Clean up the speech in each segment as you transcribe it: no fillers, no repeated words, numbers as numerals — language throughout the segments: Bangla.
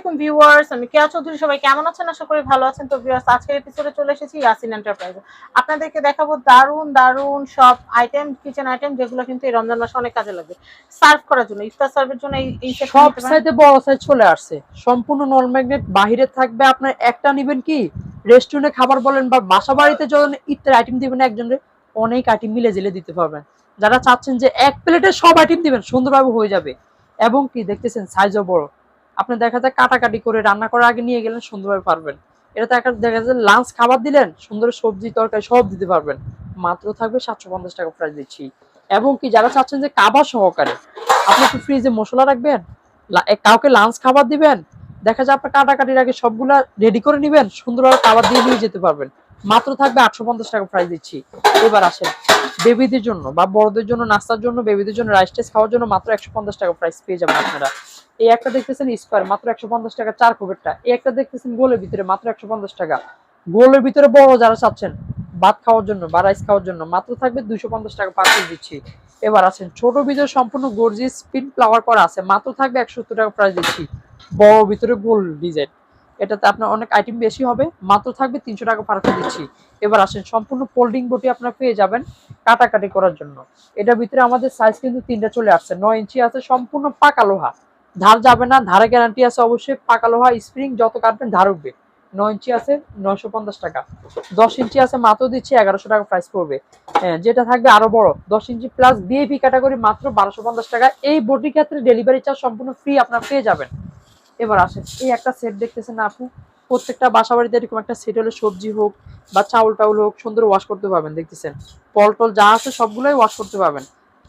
আলাইকুম ভিউয়ার্স, আমি কেয়া চৌধুরী। সবাই কেমন আছেন? আশা করি ভালো আছেন। তো ভিউয়ার্স, আজকের এপিসোডে চলে এসেছি ইয়াসিন এন্টারপ্রাইজে। আপনাদেরকে দেখাবো দারুন দারুন সব আইটেম, কিচেন আইটেম, যেগুলো কিন্তু এই রমজান মাসে অনেক কাজে লাগবে। সার্ভ করার জন্য, ইফতার সার্ভের জন্য এই সেটটা সব নিতে পারেন। সাইজে বড় সাইজ চলে আসছে, সম্পূর্ণ নন ম্যাগনেট। বাহিরে থাকবে আপনার একটা নিবেন কি রেস্টুরেন্টে খাবার বলেন বা বাসা বাড়িতে যখন ইফতার আইটেম দিবেন একজনের, অনেক আইটেম মিলে জেলে দিতে পারবেন। যারা চাচ্ছেন যে এক প্লেটে সব আইটেম দিবেন সুন্দরভাবে হয়ে যাবে, এবং কি দেখতেছেন সাইজও বড়। আপনি দেখা যায় কাটাকাটি করে রান্না করার আগে নিয়ে গেলেন সুন্দরভাবে পারবেন। এটা একটা দেখা যায় লাঞ্চ খাবার দিলেন, সুন্দর সবজি তরকারি সব দিতে পারবেন। মাত্র থাকবে 750 টাকা প্রাইস দিচ্ছি। এবং কি যারা চাচ্ছেন যে কাবার সহকারে আপনি একটু ফ্রিজে মশলা রাখবেন, কাউকে লাঞ্চ খাবার দিবেন, দেখা যায় আপনার কাটাকাটির আগে সবগুলা রেডি করে নিবেন, সুন্দরভাবে খাবার দিয়ে নিয়ে যেতে পারবেন। মাত্র থাকবে 850 টাকা প্রাইস দিচ্ছি। এবার আসেন বেবিদের জন্য বা বড়দের জন্য নাস্তার জন্য, বেবিদের জন্য রাইস টেস খাওয়ার জন্য মাত্র 150 টাকা প্রাইস পেয়ে যাবেন আপনারা। এই একটা দেখতেছেন স্কোয়ার, মাত্র 150 টাকা 4 কোবেরটা। এই একটা দেখতেছেন গোলের ভিতরে, মাত্র 150 টাকা। গোলের ভিতরে বড় যারা চাচ্ছেন ভাত খাওয়ার জন্য বা রাইস খাওয়ার জন্য, মাত্র থাকবে 250 টাকা পার পিস দিচ্ছি। এবার আছেন ছোট ভিতরে সম্পূর্ণ গর্জিয়াস স্পিন ফ্লাওয়ার করা আছে, মাত্র থাকবে 170 টাকা প্রাইস দিচ্ছি। বড় ভিতরে গোল ডিজাইন, এটাতে আপনার অনেক আইটেম বেশি হবে, মাত্র থাকবে 300 টাকা পার পিস দিচ্ছি। এবার আসেন সম্পূর্ণ ফোল্ডিং বটি আপনার পেয়ে যাবেন কাটাকাটি করার জন্য। এটার ভিতরে আমাদের সাইজ কিন্তু 3টা চলে আসছে। 9 ইঞ্চি আছে, সম্পূর্ণ পাকা লোহা, ধার যাবে না, ধারে গ্যারান্টি আছে অবশ্যই। পাকা লোহা, স্প্রিং যত কাটবেন ধার উঠবে। 9 ইঞ্চি আছে 950 টাকা, 10 ইঞ্চি আছে মাত্র দিচ্ছি 1100 টাকা প্রাইস পড়বে। যেটা থাকবে আরো বড় 10 ইঞ্চি প্লাস ভিআইপি ক্যাটাগরি, মাত্র 1250 টাকা। এই বটির ক্ষেত্রে ডেলিভারি চার্জ সম্পূর্ণ ফ্রি আপনার পেয়ে যাবেন। এবার আসেন এই একটা সেট দেখতেছেন না আপু, প্রত্যেকটা বাসা বাড়িতে এরকম একটা সেট হলে সবজি হোক বা চাউল টাউল হোক সুন্দর ওয়াশ করতে পারবেন। দেখতেছেন পলটল যা আছে সবগুলোই ওয়াশ করতে পারবেন।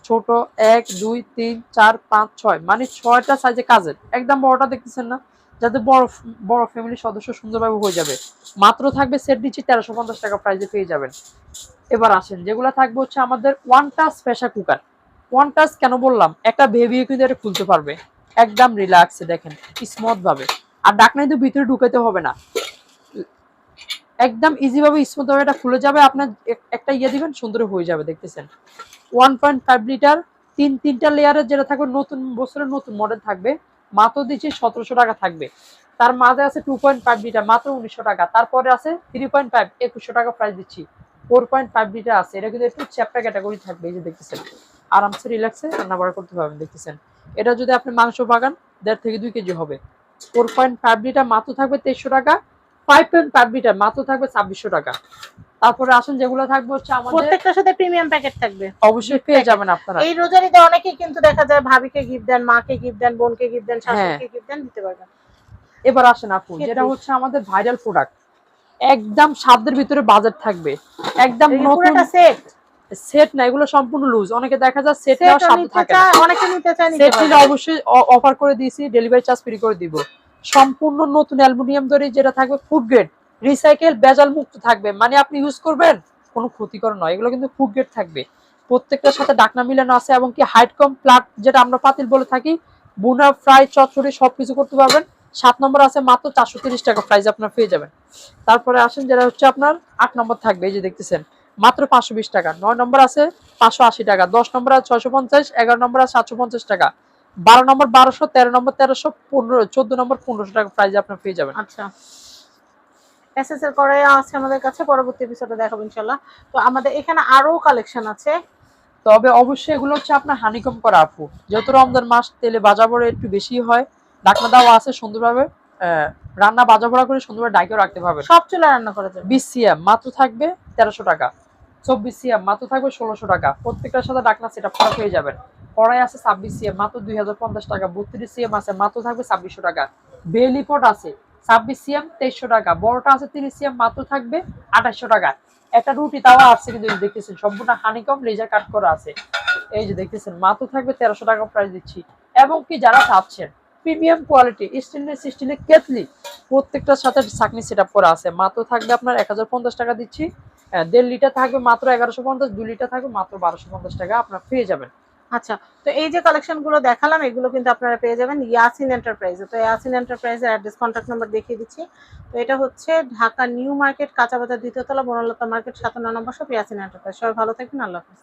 ছোট 1 2 3 4 5 6, মানে 6টা সাইজে কাজের। একদম বড়টা দেখতেছেন না, যাতে বড় বড় ফ্যামিলির সদস্য সুন্দরভাবে হয়ে যাবে। মাত্র থাকবে সেট দিচ্ছি 1350 টাকা প্রাইসে পেয়ে যাবেন। এবার আসেন যেগুলো থাকবে হচ্ছে আমাদের one touch pressure cooker. One touch কেন বললাম, একটা বেবিও কিন্তু এটা খুলতে পারবে একদম রিল্যাক্সে, দেখেন স্মুথ ভাবে। আর ডাকনা কিন্তু ভিতরে ঢুকাইতে হবে না, একদম ইজি ভাবে স্মুথ ভাবে এটা খুলে যাবে। আপনার একটা ইয়ে দিবেন সুন্দর হয়ে যাবে। দেখতেছেন 1.5 লিটার তিনটা লেয়ারের যেটা থাকবে, নতুন বছরের নতুন মডেল থাকবে, মাত্র দিচ্ছি 1700 টাকা থাকবে। তার মাঝে আছে 2.5 লিটার মাত্র 1900 টাকা। তারপরে আছে 3.5 2100 টাকা প্রাইস দিচ্ছি। 4.5 লিটার আছে, এটা কিন্তু একটু চ্যাপ্টা ক্যাটাগরি থাকবে। এই যে দেখতেছেন আরামসে রিল্যাক্সে রান্না বাড়া করতে পারবেন। দেখতেছেন এটা যদি আপনি মাংস বাগান 1.5 থেকে 2 কেজি হবে। 4.5 লিটার মাত্র থাকবে 2300 টাকা। 5.5 লিটার মাত্র থাকবে 2600 টাকা। তারপরে আসেন যেগুলো থাকবে হচ্ছে আমাদের প্রত্যেকটার সাথে প্রিমিয়াম প্যাকেট থাকবে, অবশ্যই পেয়ে যাবেন আপনারা। এই রোজারিতে অনেকেই কিন্তু দেখা যায় ভাবিকে গিফট দেন, মাকে গিফট দেন, বোনকে গিফট দেন, শাশুড়িকে গিফট দেন, দিতে পারবেন। এবার আসেন আপু, যেটা হচ্ছে আমাদের ভাইরাল প্রোডাক্ট, একদম সাধ্যের ভিতরে বাজেট থাকবে, একদম নতুন সেট। সেট না, এগুলো সম্পূর্ণ লুজ। অনেকে দেখা যায় সেট নেওয়ার সাধ্য থাকে না, অনেকে নিতে চায়, সেট নিলে অবশ্যই অফার করে দিয়েছি, ডেলিভারি চার্জ ফ্রি করে দিব। সম্পূর্ণ নতুন অ্যালুমিনিয়াম দড়ি, যেটা থাকবে ফুড গ্রেড, রিসাইকেল বেজাল মুক্ত থাকবে, মানে আপনি ইউজ করবেন কোনো ক্ষতিকর নয়। এগুলো কিন্তু ফুড গ্রেড থাকবে, প্রত্যেকটার সাথে ডাকনা মিলানো আছে। এবং কি হাইট কম প্লাট, যেটা আমরা পাতিল বলে থাকি, বুনা ফ্রাই চচ্চড়ি সবকিছু করতে পারবেন। 7 নম্বর আছে মাত্র 430 টাকা প্রাইস আপনার পেয়ে যাবেন। তারপরে আসেন যেটা হচ্ছে আপনার 8 নম্বর থাকবে, এই যে দেখতেছেন মাত্র 520 টাকা। 9 নম্বর আছে 580 টাকা, 10 নম্বর আছে 650, 11 নম্বর আছে 750 টাকা, 12 নম্বর 1200, 13 নম্বর 1300, 15 14 নম্বর 1500 টাকা প্রাইস আপনার পেয়ে যাবেন। আচ্ছা, এসএসএল করে আছে আমাদের কাছে, পরবর্তী এপিসোডে দেখাবো ইনশাআল্লাহ। তো আমাদের এখানে আরো কালেকশন আছে, তবে অবশ্যই এগুলো হচ্ছে আপনার হানিকম করা আপু, যেহেতু রমজান মাস তেলে বাজা বড় একটু বেশি হয়। ঢাকনা দেওয়া আছে সুন্দরভাবে, রান্না বাজা বড়া করে সুন্দরভাবে ডাইকেও রাখতে পারবেন। সব চুলা রান্না করা যাবে। 20 সিএম মাত্র থাকবে 1300 টাকা, 24 সিএম মাত্র থাকবে 1600 টাকা। প্রত্যেকটার সাথে ডাকনা সেটআপ করা পেয়ে যাবেন। কড়াই আছে 26 সিএম মাত্র 2050 টাকা, 32 সিএম আছে মাত্র থাকবে 2600 টাকা। বেলি পট আছে 26 সিএম 2300 টাকা, বড়টা আছে 30 সিএম মাত্র থাকবে 2800 টাকা। একটা রুটি তাওয়া আছে কিন্তু দেখতেছেন সম্পূর্ণ হানিকম লেজার কাট করা আছে। এই যে দেখতেছেন মাত্র থাকবে 1300 টাকা প্রাইস দিচ্ছি। এবং কি যারা চাচ্ছেন প্রিমিয়াম কোয়ালিটি স্টেনলেস স্টিলের কেটলি, প্রত্যেকটার সাথে চাকনি সেটআপ করা আছে, মাত্র থাকবে আপনার 1050 টাকা দিচ্ছি। 1.5 লিটার থাকবে মাত্র 1150, 2 লিটার থাকবে মাত্র 1250 টাকা আপনার পেয়ে যাবেন। আচ্ছা, তো এই যে কালেকশন গুলো দেখালাম, এগুলো কিন্তু আপনারা পেয়ে যাবেন ইয়াসিন এন্টারপ্রাইজে। তো ইয়াসিন এন্টারপ্রাইজের অ্যাড্রেস, কন্ট্যাক্ট নাম্বার দেখিয়ে দিচ্ছি। তো এটা হচ্ছে ঢাকা নিউ মার্কেট, কাঁচা বাজার, দ্বিতীয় তলা, বনলতা মার্কেট, 57 নম্বর শপ, ইয়াসিন এন্টারপ্রাইজ। সবাই ভালো থাকবেন, আল্লাহ হাফেজ।